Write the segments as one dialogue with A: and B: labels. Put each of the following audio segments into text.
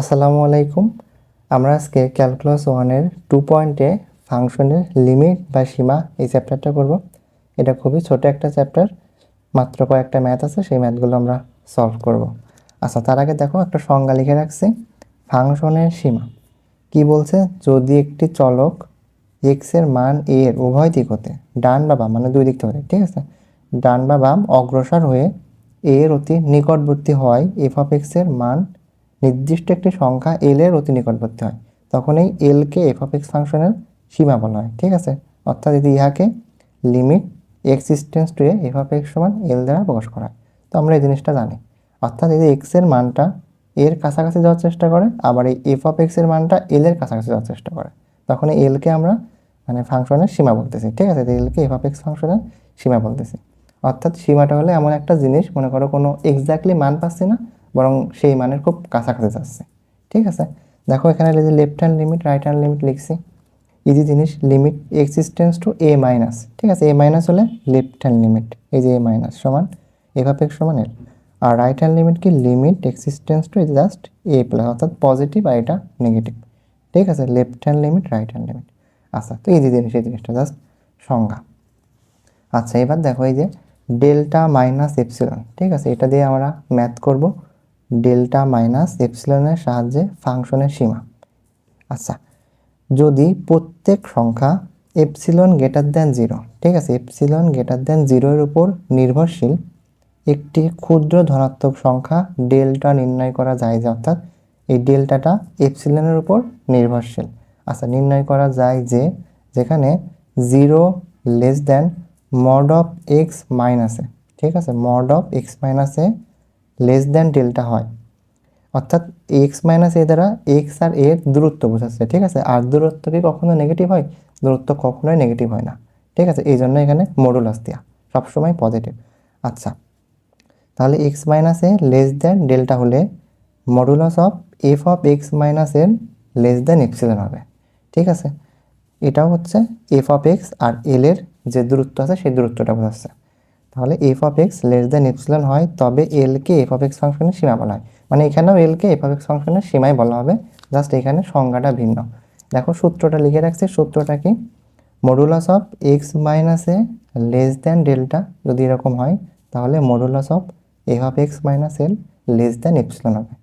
A: আসসালামু আলাইকুম। আমরা আজকে ক্যালকুলাস 1-এর 2 পয়েন্টে ফাংশনের লিমিট বা সীমা এই চ্যাপ্টারটা করব। এটা খুবই ছোট একটা চ্যাপ্টার, মাত্র কয়েকটা ম্যাথ আছে, সেই ম্যাথগুলো আমরা সলভ করব। আচ্ছা, তার আগে দেখো একটা সংজ্ঞা লিখে রাখছি, ফাংশনের সীমা কি বলছে। যদি একটি চলক এক্স এর মান এ এর উভয় দিক হতে, ডান বা বাম মানে দুই দিক থেকে, ঠিক আছে, ডান বা বাম অগ্রসর হয়ে এ এর অতি নিকটবর্তী হয় এফ অফ এক্স এর মান নির্দিষ্ট একটি সংখ্যা এল এর অতি নিকটবর্তী হয়, তখন এই এল কে এফ অফ এক্স ফাংশনের সীমা বলা হয়। ঠিক আছে, অর্থাৎ যদি ইহাকে limit existence to f of x সমান এল দ্বারা প্রকাশ করা হয়। তো আমরা এই জিনিসটা জানি, অর্থাৎ এই যে এক্স এর মানটা এর কাছাকাছি যাওয়ার চেষ্টা করে, আবার এই এফ অফ এক্স এর মানটা এল এর কাছাকাছি যাওয়ার চেষ্টা করে, তখন এই এলকে আমরা মানে ফাংশনের সীমা বলতেছি। ঠিক আছে, এলকে এফ অফ এক্স ফাংশনের সীমা বলতেছি। অর্থাৎ সীমাটা হলে এমন একটা জিনিস, মনে করো কোনো এক্স্যাক্টলি মান পাচ্ছি না, বরং সেই মানের খুব কাছাকাছি যাচ্ছে। ঠিক আছে, দেখো এখানে যে left hand limit right hand limit লিখছি, ইজি জিনিস, limit existence to A minus. ঠিক আছে, এ মাইনাস হলে লেফট হ্যান্ড লিমিট, এই যে এ মাইনাস সমান এফ অফ এক্স সমান এল। আর রাইট হ্যান্ড লিমিট কি, limit existence two just a plus, অর্থাৎ পজিটিভ আর এটা নেগেটিভ। ঠিক আছে, left hand limit right hand limit. আচ্ছা, তো ইজি জিনিস, এই জিনিসটা জাস্ট সংজ্ঞা। আচ্ছা, এবার দেখো এই যে ডেল্টা মাইনাস এপসিলন, ঠিক আছে, এটা দিয়ে আমরা ম্যাথ করব। ডেল্টা মাইনাস এপসিলনের সাহায্যে ফাংশনের সীমা। আচ্ছা, যদি প্রত্যেক সংখ্যা এপসিলন গ্রেটার দ্যান 0, ঠিক আছে, এপসিলন গ্রেটার দ্যান 0 এর উপর নির্ভরশীল একটি ক্ষুদ্র ধনাত্মক সংখ্যা ডেল্টা নির্ণয় করা যায়, যে অর্থাৎ এই ডেল্টাটা এপসিলনের উপর নির্ভরশীল। আচ্ছা, নির্ণয় করা যায় যে যেখানে 0 less than mod of x minus a, ঠিক আছে, mod of x minus a less than delta হয়, অর্থাৎ এক্স মাইনাস এ দ্বারা এক্স আর এর দূরত্ব বোঝাচ্ছে। ঠিক আছে, আর দূরত্ব কি কখনো নেগেটিভ হয়? দূরত্ব কখনোই নেগেটিভ হয় না। ঠিক আছে, এই জন্য এখানে মডুলাস দেওয়া সবসময় পজিটিভ। আচ্ছা, তাহলে x minus a less than delta হলে modulus of f of x minus এর লেস দ্যান এপসিলন হবে। ঠিক আছে, এটাও হচ্ছে এফ অফ এক্স আর এল এর যে দূরত্ব আছে সেই দূরত্বটা বোঝাচ্ছে। তাহলে f of x less than epsilon হয়, তবে এলকে এফ অফ এক্স ফাংশনের সীমা বলা হয়। মানে এখানেও এলকে এফ অফ এক্স ফাংশনের সীমাই বলা হবে, জাস্ট এখানে সংজ্ঞাটা ভিন্ন। দেখো সূত্রটা লিখে রাখছি, সূত্রটা কি, modulus of x minus a less than delta যদি এরকম হয়, তাহলে modulus of f of x minus l less than epsilon হবে।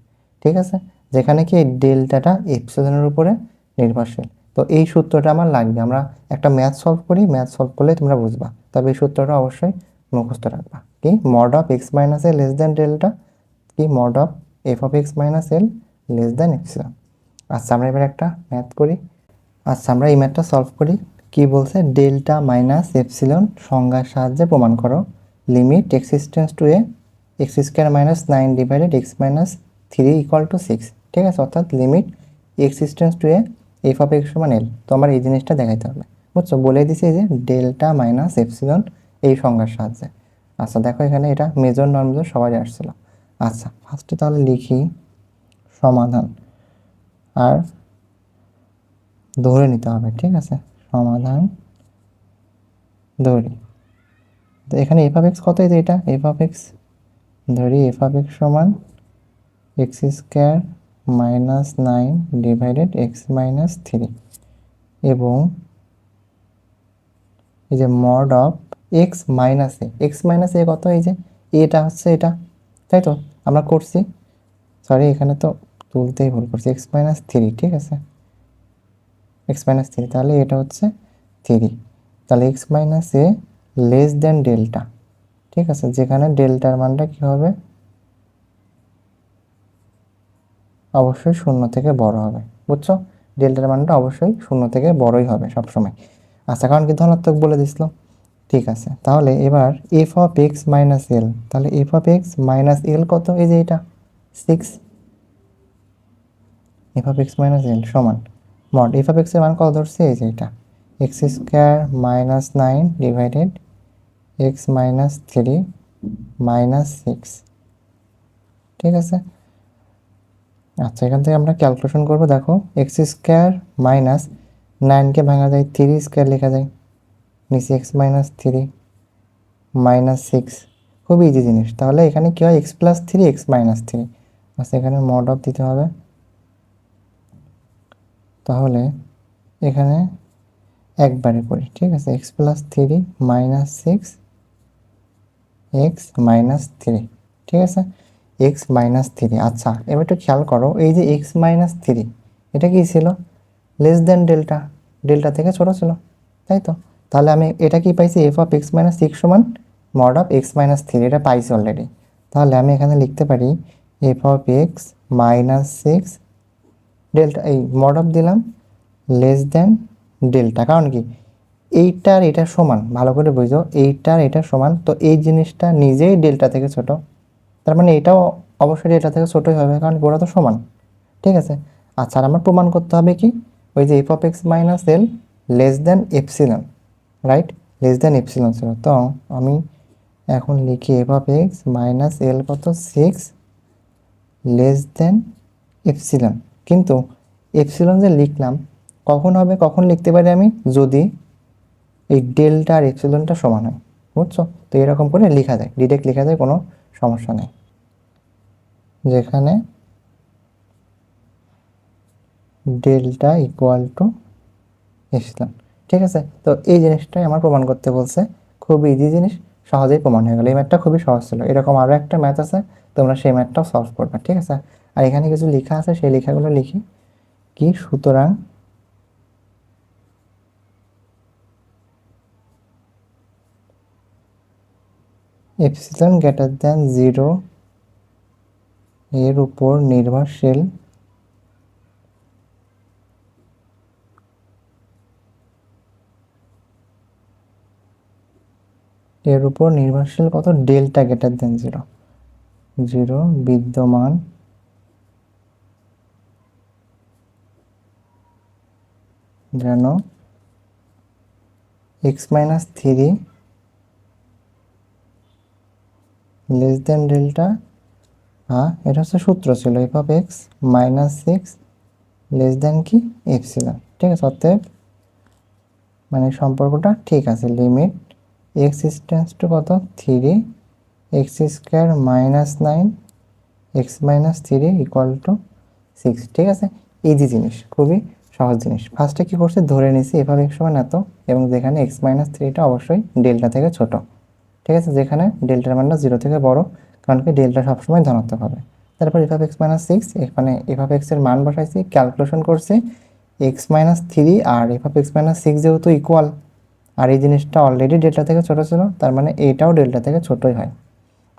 A: ঠিক আছে, যেখানে কি এই ডেল্টাটা এপসিলনের উপরে নির্ভরশীল। তো এই সূত্রটা আমার লাগবে, আমরা একটা ম্যাথ সলভ করি, ম্যাথ সলভ করলে তোমরা বুঝবা, তবে এই সূত্রটা অবশ্যই মুখস্থ রাখবা। কি, mod of x minus a less than delta, কি, mod of f of x minus l less than epsilon. আচ্ছা, আমরা এবার একটা ম্যাথ করি। আচ্ছা, আমরা এই ম্যাথটা সলভ করি। কি বলছে, ডেল্টা মাইনাস এপসিলন সংজ্ঞার সাহায্যে প্রমাণ করো limit existence to a x square minus 9 divided x minus 3 equal to 6। ঠিক আছে, অর্থাৎ limit existence to a f of x সমান এল। তো আমার এই জিনিসটা দেখাইতে হবে, বুঝছো, বলে দিছি যে ডেল্টা মাইনাস এপসিলন এই সংজ্ঞার সাহায্যে। আচ্ছা, দেখো এখানে এটা মেজর নন মেজর সবারই আসছিল। আচ্ছা, ফার্স্টে তাহলে লিখি সমাধান, আর ধরে নিতে হবে। ঠিক আছে, সমাধান ধরি। তো এখানে এফ অফ এক্স কত, এই যে এটা এফ অফ এক্স ধরি, এফ অফ এক্স সমান x square minus 9 divided x minus 3, এবং এই যে মড অফ এক্স মাইনাস এ কত, এই যে এটা হচ্ছে এটা, তাই তো আমরা করছি, সরি এখানে তো তুলতেই ভুল করছি, এক্স মাইনাস 3। ঠিক আছে, এক্স মাইনাস 3, তাহলে এটা হচ্ছে 3, তাহলে x minus a less than delta. ঠিক আছে, যেখানে ডেল্টার মানটা কি হবে, অবশ্যই 0 থেকে বড় হবে, বুঝছো, ডেল্টার মানটা অবশ্যই 0 থেকে বড়ই হবে সবসময়। আচ্ছা, কারণ কি ধনাত্মক বলে দিছিল। ঠিক আছে, তাহলে এবার এফ অফ এক্স মাইনাস এল, তাহলে f of x minus l কত, এই যে এটা 6, F of x minus l সমান মড এফ অফ এক্স এর মান কত ধরছে, এই যে এটা x square minus 9 divided x minus 3 minus 6। ঠিক আছে, আচ্ছা, এখান থেকে আমরা ক্যালকুলেশন করবো। দেখো এক্স স্কোয়ার মাইনাস 9কে ভাঙা যায়, 3 স্কোয়ার লেখা যায়, নিচে এক্স মাইনাস 3 মাইনাস 6, খুবই ইজি জিনিস। তাহলে এখানে কী হয়, এক্স প্লাস 3 এক্স মাইনাস 3, আচ্ছা এখানে মড অফ দিতে হবে তাহলে এখানে একবারে করি, ঠিক আছে, x plus three minus six x minus three, ঠিক আছে, এক্স মাইনাস থ্রি। আচ্ছা এবার একটু খেয়াল করো, এই যে এক্স মাইনাস থ্রি এটা কি ছিল, লেস দেন ডেল্টা, ডেল্টা থেকে ছোট ছিল, তাই তো। তাহলে আমি এটা কি পাইছি, f of x minus six সমান mod of x minus three, এটা পাইছি অলরেডি। তাহলে আমি এখানে লিখতে পারি f of x minus six delta, এই মড অফ দিলাম লেস দেন ডেল্টা, কারণ কি এইটার এটা সমান, ভালো করে বুঝো, এইটার এটা সমান, তো এই জিনিসটা নিজেই ডেল্টা থেকে ছোট, তার মানে এটাও অবশ্যই ডেল্টা থেকে ছোটই হবে, কারণ ওরা তো সমান, ঠিক আছে। আচ্ছা আর আমার প্রমাণ করতে হবে কি, ওই যে F of x minus l less than epsilon, right, less than epsilon ছিল। তো আমি এখন লিখি F of x minus l কত, সিক্স লেস দেন এপসিলন। কিন্তু এপসিলন যে লিখলাম কখন হবে, কখন লিখতে পারি আমি, যদি এই ডেল্টা আর এপসিলনটা সমান হয়, বুঝছো। তো এরকম করে লেখা যায়, ডিরেক্ট লেখা যায়, কোনো সমস্যা নেই, যেখানে ডেল্টা ইকুয়াল টু এপসিলন, ঠিক আছে। তো এই জিনিসটাই আমার প্রমাণ করতে বলছে, খুব ইজি জিনিস, সহজেই প্রমাণ হয়ে গেল। এই ম্যাথটা খুবই সহজ ছিল। এরকম আরও একটা ম্যাথ আছে, তোমরা সেই ম্যাথটাও সলভ করবে, ঠিক আছে। আর এখানে কিছু লেখা আছে, সেই লেখাগুলো লিখি কি, সুতরাং এপসিলন গ্রেটার দ্যান জিরো এর উপর নির্ভরশীল এর উপর নির্ভরশীল কত, delta greater than zero, zero বিদ্যমান যেন x minus three less than delta, হ্যাঁ এটা হচ্ছে সূত্র ছিল, F of x minus six less than কি এপসিলন, ঠিক আছে। অতএব মানে সম্পর্কটা ঠিক আছে, লিমিট এক্স টেন্স টু কত, three x square minus nine x minus three equal to six, ঠিক আছে। ইজি জিনিস, খুবই সহজ জিনিস। ফার্স্টে কী করছে, ধরে নিয়েছি এফ অফ এক্স সমান এত, এবং যেখানে এক্স মাইনাস থ্রিটা অবশ্যই ডেল্টা থেকে ছোট, ঠিক আছে, যেখানে ডেল্টার মানটা জিরো থেকে বড়, কারণ কি ডেল্টা সবসময় ধনাত্মক হবে। তারপর f of x minus six, এখানে এফ অফ এক্সের মান বসাইছি, ক্যালকুলেশন করছি এক্স মাইনাস থ্রি আর f of x minus six যেহেতু ইকুয়াল, আর এই জিনিসটা অলরেডি ডেল্টা থেকে ছোটো ছিল, তার মানে এটাও ডেল্টা থেকে ছোটোই হয়।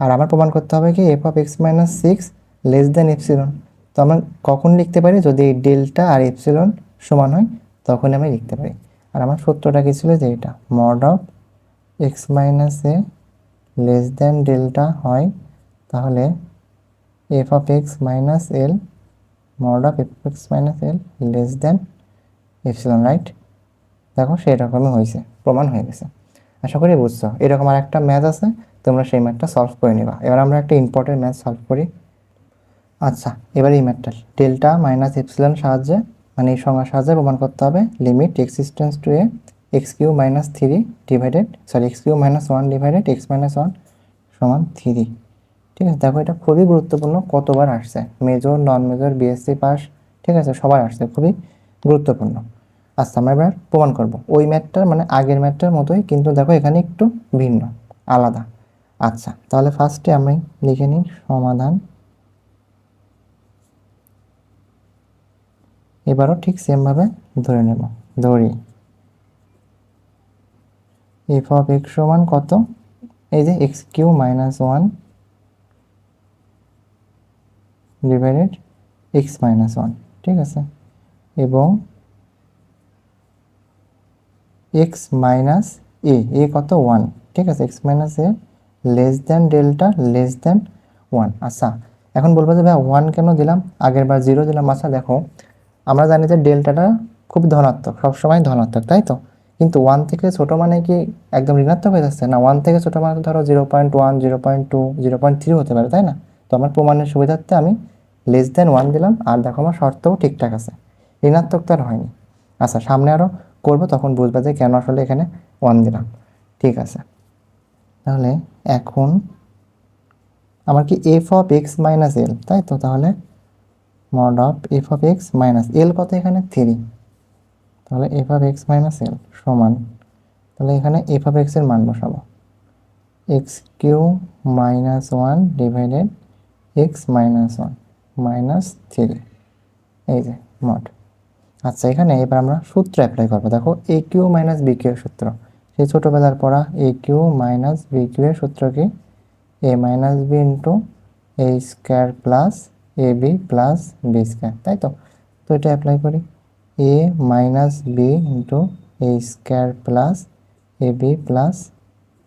A: আর আমার প্রমাণ করতে হবে কি, f of x minus six less than epsilon. তো আমরা কখন লিখতে পারি, যদি এই ডেল্টা আর এপসিলন সমান হয়, তখন আমি লিখতে পারি। আর আমার সূত্রটা কি ছিল, যে এটা mod of x minus a less than delta হয়, তাহলে f of x minus L mod of F x minus l less than epsilon, right. দেখো সেরকমই হয়েছে, প্রমাণ হয়ে গেছে। আশা করি বুঝছো। এরকম আর একটা ম্যাথ আছে, তোমরা সেই ম্যাথটা সলভ করে নিবা। এবার আমরা একটা ইম্পর্টেন্ট ম্যাথ সলভ করি। আচ্ছা এবার এই ম্যাথটা ডেল্টা মাইনাস এপসিলন সাহায্যে, মানে এই সংজ্ঞার সাহায্যে প্রমাণ করতে হবে limit existence to a x cube minus three divided, sorry x cube minus one divided x minus one সমান থ্রি, ঠিক আছে। দেখো এটা খুবই গুরুত্বপূর্ণ, কতবার আসছে, major non major BSc pass, ঠিক আছে, সবার আসছে, খুবই গুরুত্বপূর্ণ। আচ্ছা আমরা এবার প্রমাণ করব ওই ম্যাথটার, মানে আগের ম্যাথটার মতোই, কিন্তু দেখো এখানে একটু ভিন্ন, আলাদা। আচ্ছা তাহলে ফার্স্টে আমি লিখে নিই সমাধান, এবারও ঠিক সেমভাবে ধরে নেব, ধরি এফ অফ এক্স সমান কত, এই যে x cube minus one divided x minus one, ঠিক আছে, এবং এক্স মাইনাস এ কত, ওয়ান, ঠিক আছে, x minus a less than delta less than one. আচ্ছা এখন বলবো যে ভাই ওয়ান কেন দিলাম, আগের বার জিরো দিলাম। আচ্ছা দেখো আমরা জানি যে ডেল্টাটা খুব ধনাত্মক, সবসময় ধনাত্মক, তাই তো। কিন্তু ওয়ান থেকে ছোটো মানে কি একদম ঋণাত্মক হয়ে যাচ্ছে না, ওয়ান থেকে ছোটো মানে ধরো 0.1 0.2 0.3 হতে পারে, তাই না। তো আমার প্রমাণের সুবিধার্থে আমি লেস দেন ওয়ান দিলাম, আর দেখো আমার শর্তও ঠিকঠাক আছে, ঋণাত্মক তো আর হয়নি। আচ্ছা সামনে আরও করবো, তখন বুঝবে যে কেন আসলে এখানে ওয়ান দিলাম, ঠিক আছে। তাহলে এখন আমার কি f of x minus l, তাই তো। তাহলে mod of f of x minus l কত এখানে 3, তাহলে f of x minus l সমান, তাহলে এখানে এফ অফ এক্স এর মান বসাবো x cube minus one divided x minus one minus 3, এই যে মড। আচ্ছা এখানে এবার আমরা সূত্র অ্যাপ্লাই করবো। দেখো a cube minus b cube এর সূত্র, সেই ছোটোবেলার পড়া a cube minus b cube এর সূত্র কি a minus b into a square plus a b plus b square, তাই তো। তো এটা অ্যাপ্লাই করি a minus b into a square plus a b plus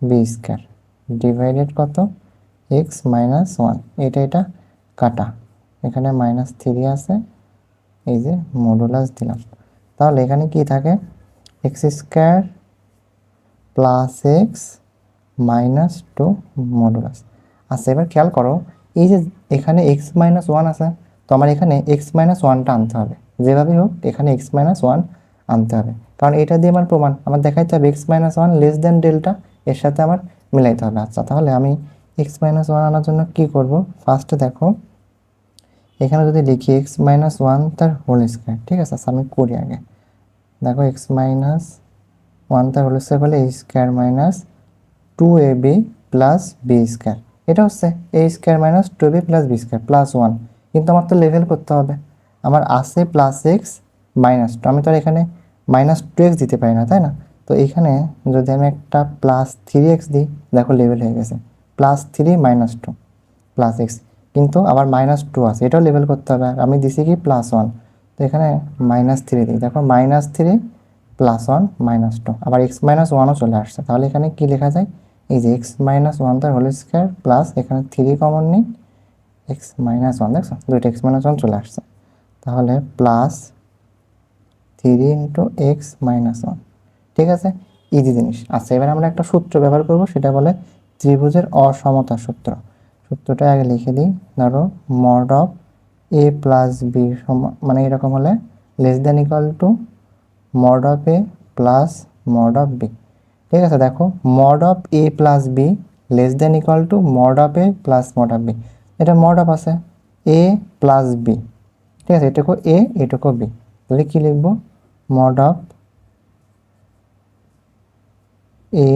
A: b square divided কত x minus one, এটা কাটা, এখানে মাইনাস 3 আছে, এই যে মডুলাস দিলাম। তাহলে এখানে কি থাকে x square plus x minus 2 modulus. আচ্ছা এবার খেয়াল করো এই যে এখানে এক্স মাইনাস ওয়ান আছে, তো আমার এখানে এক্স মাইনাস ওয়ানটা আনতে হবে, যেভাবেই হোক এখানে এক্স মাইনাস ওয়ান আনতে হবে, কারণ এটা দিয়ে আমার প্রমাণ আমার দেখাইতে হবে x minus one less than delta, এর সাথে আমার মিলাইতে হবে। আচ্ছা তাহলে আমি এক্স মাইনাস ওয়ান আনার জন্য কী করব, ফার্স্টে দেখো এখানে যদি লিখি এক্স মাইনাস ওয়ান তার হোল স্কোয়ার, ঠিক আছে। আচ্ছা আমি করি আগে, দেখো এক্স মাইনাস ওয়ান তার হোল স্কোয়ার হলে a square minus 2ab plus b square, এটা হচ্ছে a square minus 2ab plus b square plus 1, কিন্তু আমার তো লেভেল করতে হবে, আমার আছে প্লাস এক্স মাইনাস 2, আমি তো আর এখানে মাইনাস 2x দিতে পারি না, তাই না। তো এখানে যদি আমি একটা প্লাস 3x দিই, দেখো লেভেল হয়ে গেছে প্লাস 3 মাইনাস 2 প্লাস এক্স, কিন্তু আবার মাইনাস 2 আছে, এটাও লেভেল করতে হবে, আর আমি দিছি কি প্লাস 1, তো এখানে মাইনাস 3 দিই, দেখো মাইনাস 3 প্লাস 1 মাইনাস 2, আবার এক্স মাইনাস 1ও চলে আসছে, তাহলে এখানে কি লেখা যায় এই যে এক্স মাইনাস 1 তার হোল স্কোয়ার প্লাস এখানে 3 কমন নিই এক্স মাইনাস 1, দেখছো দুইটা এক্স মাইনাস 1 চলে আসছে, তাহলে প্লাস 3 ইন্টু এক্স মাইনাস 1, ঠিক আছে ইজি জিনিস। আচ্ছা এবার আমরা একটা সূত্র ব্যবহার করব, সেটা বলে ত্রিভুজের অসমতার সূত্র। সূত্রটা আগে লিখে দিই, ধরো mod of a plus b মানে এরকম হলে less than equal to mod of a plus mod of b, ঠিক আছে। দেখো mod of a plus b less than equal to mod of a plus mod of b, এটা mod of আছে a plus B, ঠিক আছে, এটুকু এ এটুকু B, তাহলে কী লিখবো mod of a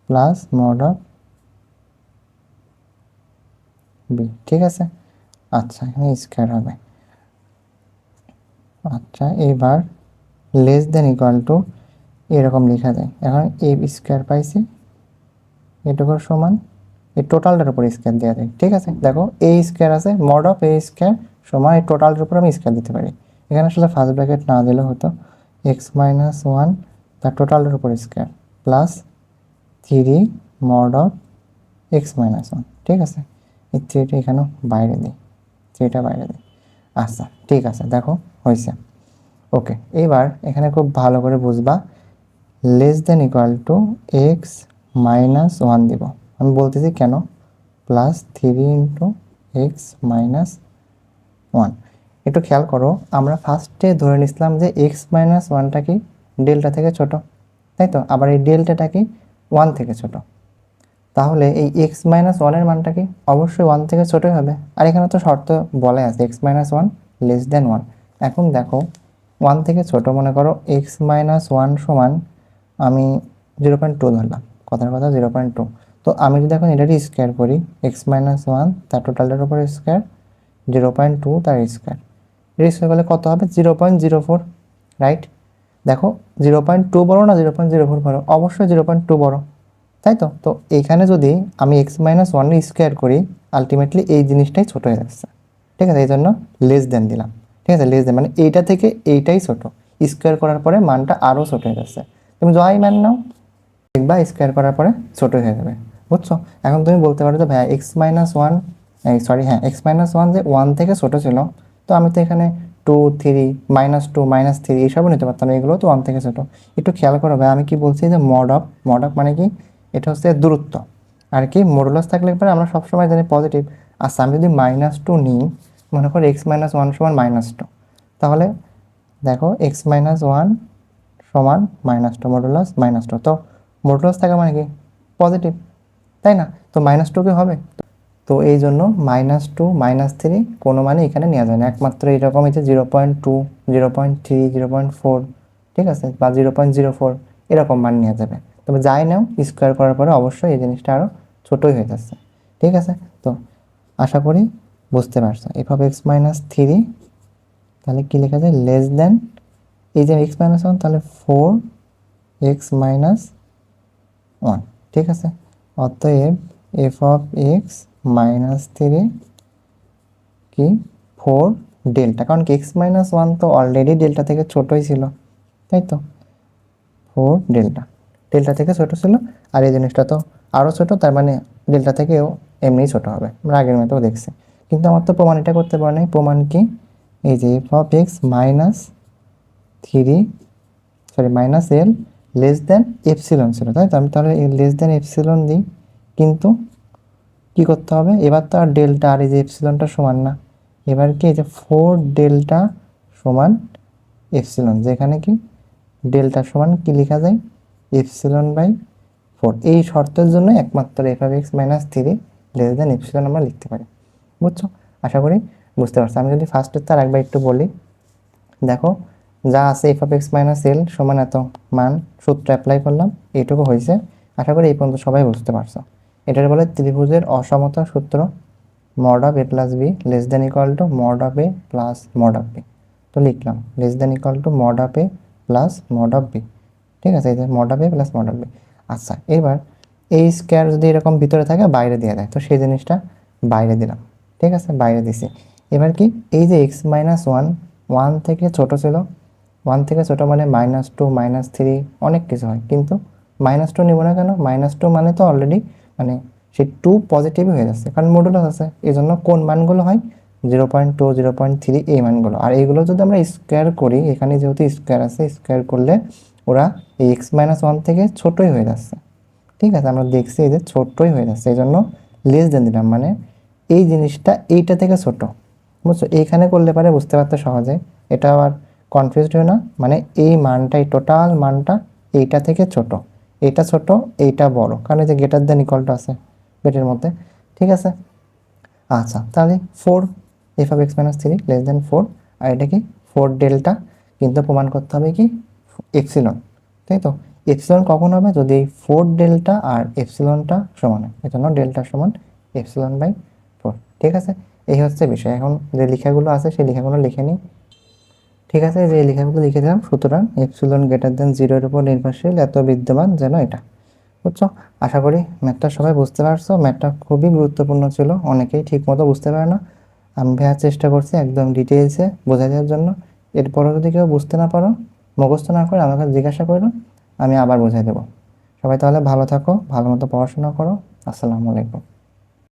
A: plus mod of b, ঠিক আছে। আচ্ছা এখানে স্কোয়ার হবে। আচ্ছা এবার লেস দেন ইকুয়াল টু এরকম লেখা যায়, এখন এ স্কোয়ার পাইছি এটুকুর সমান এই টোটালটার উপর স্কোয়ার দেওয়া যায়, ঠিক আছে। দেখো এ স্কোয়ার আছে মড অফ এ স্কোয়ার সমান এই টোটালটার উপর আমি স্কোয়ার দিতে পারি, এখানে আসলে ফার্স্ট ব্র্যাকেট না দিলেও হতো এক্স মাইনাস ওয়ান তার টোটালটার উপর square plus 3 mod of x minus one, ঠিক আছে। এই 3টা এখানেও বাইরে দিই, 3টা বাইরে দিই। আচ্ছা ঠিক আছে দেখো হয়েছে, ওকে। এবার এখানে খুব ভালো করে বুঝবা less than equal two x minus one দিব, আমি বলতেছি কেন plus 3 into x minus one. একটু খেয়াল করো আমরা ফার্স্টে ধরে নিছিলাম যে এক্স মাইনাস ওয়ানটা কি ডেল্টা থেকে ছোট, তাই তো, আবার এই ডেল্টাটা কি 1 থেকে ছোট, তাহলে এই এক্স মাইনাস ওয়ানের মানটা কি অবশ্যই 1 থেকে ছোটোই হবে, আর এখানে তো শর্ত বলা আছে x minus one less than 1। এখন দেখো 1 থেকে ছোট মনে করো এক্স মাইনাস ওয়ান সমান আমি 0.2 ধরলাম, কথার কথা 0.2, তো আমি যদি এখন এটারই স্কোয়ার করি এক্স মাইনাস ওয়ান তার টোটালটার উপর স্কোয়ার 0.2 তার স্কোয়ার, এর স্কোয়ার করলে কত হবে 0.04, রাইট। দেখো 0.2 বড় না 0.04 বড়, অবশ্যই 0.2 বড়, তাই তো। তো এইখানে যদি আমি এক্স মাইনাস ওয়ান স্কোয়ার করি আলটিমেটলি এই জিনিসটাই ছোটো হয়ে যাচ্ছে, ঠিক আছে, এই জন্য লেস দেন দিলাম, ঠিক আছে, লেস দেন মানে এইটা থেকে এইটাই ছোটো, স্কোয়ার করার পরে মানটা আরও ছোটো হয়ে যাচ্ছে, তুমি যাই মান নাও দেখবা স্কোয়ার করার পরে ছোটো হয়ে যাবে, বুঝছো। এখন তুমি বলতে পারো যে ভাইয়া এক্স মাইনাস ওয়ান সরি হ্যাঁ এক্স মাইনাস ওয়ান যে 1 থেকে ছোটো ছিল, তো আমি তো এখানে 2 3 -2 -3 এইসবও নিতে পারতাম, এগুলো তো 1 থেকে ছোটো। একটু খেয়াল করো ভাই আমি কি বলছি যে মড অফ মানে কি এটা হচ্ছে দূরত্ব, আর কি মডুলাস থাকলে পরে আমরা সবসময় জানি পজিটিভ। আচ্ছা আমি যদি -2 নিই, মনে করো এক্স মাইনাস ওয়ান সমান -2, তাহলে দেখো এক্স মাইনাস ওয়ান সমান -2 মডুলাস -2, তো মডুলাস থাকা মানে কি পজিটিভ, তাই না, তো -2 কি হবে, তো এই জন্য -2 -3 কোনো মানে এখানে নেওয়া যায় না, একমাত্র এরকম হচ্ছে 0.2 0.3 0.4, ঠিক আছে, বা 0.04 এরকম মান নেওয়া যাবে। তবে যাই নাও স্কোয়ার করার পরে অবশ্যই এই জিনিসটা আরও ছোটোই হয়ে যাচ্ছে, ঠিক আছে। তো আশা করি বুঝতে পারছো। f(x-3) তাহলে কি লেখা যায়, লেস দেন এই যে x-1, তাহলে 4x-1, ঠিক আছে। অতএব f(x-3) কি 4 ডেল্টা, কারণ কি x-1 তো অলরেডি ডেল্টা থেকে ছোটই ছিল, তাই তো। 4 ডেল্টা, ডেল্টা থেকে ছোট ছিল, আর এই জিনিসটা তো আরও ছোট, তার মানে ডেল্টা থেকেও এমনি ছোট হবে, আমরা আগের মতো দেখছি। কিন্তু আমার তো প্রমাণ এটা করতে পারে নাই। প্রমাণ কি, এই যে f(x-3) -l less than epsilon ছিল, তাই তো। আমি তাহলে লেস দেন এপসিলন দিই, কিন্তু কি করতে হবে এবার, তো আর ডেল্টা আর এই যে এপসিলনটা সমান না, এবার কি এই যে 4 ডেল্টা সমান এপসিলন, যেখানে কি ডেল্টা সমান কি লেখা যায়, এপসিলন/4। এই শর্তের জন্য একমাত্র f(x-3) লেস দেন এপসিলন আমরা লিখতে পারি, বুঝছো। আশা করি বুঝতে পারছো। আমি যদি ফার্স্টের তার একবার একটু বলি, দেখো যা আছে f(x-l) সমান এত মান, সূত্র অ্যাপ্লাই করলাম, এইটুকু হয়েছে। আশা করি এই পর্যন্ত সবাই বুঝতে পারছো। এটার বলে ত্রিভুজের অসমতার সূত্র, mod of a plus b less than equal to mod of a plus mod of b। তো লিখলাম less than equal to mod of a plus mod of b, ঠিক আছে, এই যে mod of a plus mod of b। আচ্ছা, এবার এই square যদি এরকম ভিতরে থাকে বাইরে দেওয়া যায়, তো সেই জিনিসটা বাইরে দিলাম, ঠিক আছে, বাইরে দিছি। এবার কি এই যে x-1 1 থেকে ছোট ছিল, 1 থেকে ছোট মানে -2 -3 অনেক কিছু হয়, কিন্তু -2 নিব না কেন, -2 মানে তো অলরেডি মানে সেই 2 পজিটিভই হয়ে যাচ্ছে, কারণ মডুলাস আছে। এই জন্য কোন মানগুলো হয়, 0.2 0.3 এই মানগুলো। আর এইগুলো যদি আমরা স্কোয়ার করি, এখানে যেহেতু স্কোয়ার আছে, স্কোয়ার করলে ওরা এই x-1 থেকে ছোটই হয়ে যাচ্ছে, ঠিক আছে। আমরা দেখছি এই যে ছোটই হয়ে যাচ্ছে, এই জন্য লেস দেন দিলাম, মানে এই জিনিসটা এইটা থেকে ছোট, বুঝছো। এইখানে করলে পারে বুঝতে পারতে সহজে, এটা আবার কনফিউজড হয় না। মানে এই মানটাই, টোটাল মানটা এইটা থেকে ছোট, এইটা ছোট এইটা বড়, কারণ এই যে গ্রেটার দেন ইকুয়াল টু আছে পেটের মধ্যে, ঠিক আছে। আচ্ছা, তাহলে 4 f(x-3) লেস দেন 4, আর এটা কি 4 ডেল্টা, কিন্তু প্রমাণ করতে হবে কি এপসিলন, তাই তো। এপসিলন কখন হবে, যদি এই 4 ডেল্টা আর এপসিলনটা সমান হয়, এই জন্য ডেল্টা সমান এপসিলন/4, ঠিক আছে। এই হচ্ছে বিষয়। এখন যে লেখাগুলো আছে সেই লেখাগুলো লিখে নিই, ঠিক আছে। যে লেখাগুলো লিখে দিলাম, সুতরাং এপসিলন গ্রেটার দেন 0-এর উপর নির্ভরশীল এত বিদ্যমান যেন এটা, বুঝছো। আশা করি ম্যাথটা সবাই বুঝতে পারছো। ম্যাথটা খুবই গুরুত্বপূর্ণ ছিল, অনেকেই ঠিক মতো বুঝতে পারে না। আমি ভাইয়ার চেষ্টা করছি একদম ডিটেলসে বোঝা দেওয়ার জন্য। এরপরও যদি কেউ বুঝতে না পারো, মুখস্থ না করে আমাকে জিজ্ঞাসা করো, আমি আবার বুঝিয়ে দেবো। সবাই তাহলে ভালো থাকো, ভালো মতো পড়াশোনা করো। আসসালামু আলাইকুম।